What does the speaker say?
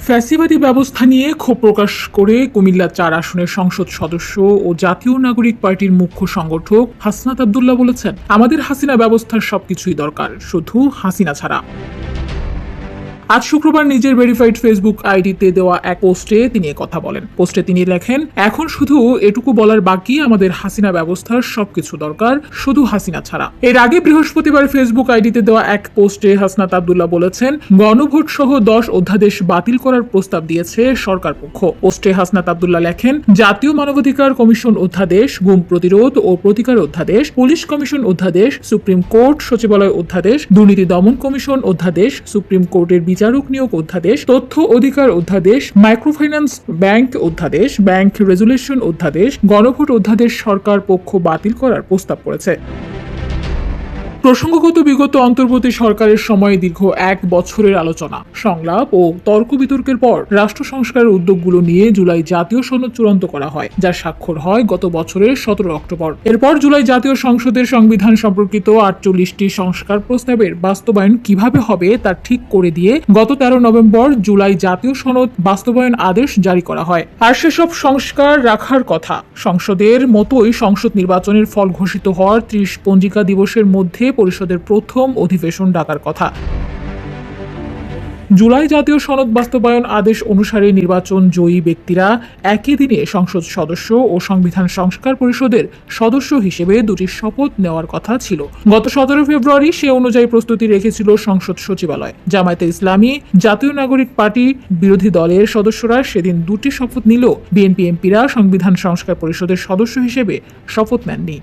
ফ্যাসিবাদী ব্যবস্থা নিয়ে ক্ষোভ প্রকাশ করে কুমিল্লা ৪ আসনের সংসদ সদস্য ও জাতীয় নাগরিক পার্টির মুখ্য সংগঠক হাসনাত আব্দুল্লাহ বলেছেন, আমাদের হাসিনা ব্যবস্থার সবকিছুই দরকার, শুধু হাসিনা ছাড়া। আজ শুক্রবার নিজের ভেরিফাইড ফেসবুক আইডিতে দেওয়া এক পোস্টে তিনি কথা বলেন। পোস্টে তিনি লেখেন, এখন শুধু এটুকু বলার বাকি, আমাদের হাসিনা ব্যবস্থার সবকিছু দরকার, শুধু হাসিনা ছাড়া। এর আগে বৃহস্পতিবার ফেসবুক আইডিতে দেওয়া এক পোস্টে হাসনাত আব্দুল্লাহ বলেছেন, গণভোট সহ 10 অধ্যাদেশ বাতিল করার প্রস্তাব দিয়েছে সরকার পক্ষ। পোস্টে হাসনাত আব্দুল্লাহ লেখেন, জাতীয় মানবাধিকার কমিশন অধ্যাদেশ, গুম প্রতিরোধ ও প্রতিকার অধ্যাদেশ, পুলিশ কমিশন অধ্যাদেশ, সুপ্রিম কোর্ট সচিবালয় অধ্যাদেশ, দুর্নীতি দমন কমিশন অধ্যাদেশ, সুপ্রিম কোর্টের বিচারক নিয়োগ অধ্যাদেশ, তথ্য অধিকার অধ্যাদেশ, মাইক্রোফাইন্যান্স ব্যাংক অধ্যাদেশ, ব্যাংক রেজুলেশন অধ্যাদেশ, গণভোট অধ্যাদেশ সরকার পক্ষ বাতিল করার প্রস্তাব করেছে। প্রসঙ্গগত বিগত অন্তর্বর্তী সরকারের সময়ে দীর্ঘ 1 বছরের আলোচনা, সংলাপ ও তর্ক বিতর্কের পর রাষ্ট্র সংস্কারের উদ্যোগগুলো নিয়ে জুলাই জাতীয় সনদ চূড়ান্ত করা হয়, যার স্বাক্ষর হয় গত বছরের 17 অক্টোবর। এরপর জুলাই জাতীয় সংসদের সংবিধান সম্পর্কিত 48টি সংস্কার প্রস্তাবের বাস্তবায়ন কিভাবে হবে তা ঠিক করে দিয়ে গত 13 নভেম্বর জুলাই জাতীয় সনদ বাস্তবায়ন আদেশ জারি করা হয়। আর সেসব সংস্কার রাখার কথা, সংসদের মতোই সংসদ নির্বাচনের ফল ঘোষিত হওয়ার 30 পঞ্জিকা দিবসের মধ্যে পরিষদের প্রথম অধিবেশন ডাকার কথা। জুলাই জাতীয় সনদ বাস্তবায়ন আদেশ অনুসারে নির্বাচন জয়ী ব্যক্তিরা একই দিনে সংসদ সদস্য ও সংবিধান সংস্কার পরিষদের সদস্য হিসেবে 2টি শপথ নেওয়ার কথা ছিল। গত 17 ফেব্রুয়ারি সে অনুযায়ী প্রস্তুতি রেখেছিল সংসদ সচিবালয়। জামায়াতে ইসলামী, জাতীয় নাগরিক পার্টি, বিরোধী দলের সদস্যরা সেদিন 2টি শপথ নিলেও বিএনপি এমপিরা সংবিধান সংস্কার পরিষদের সদস্য হিসেবে শপথ নেননি।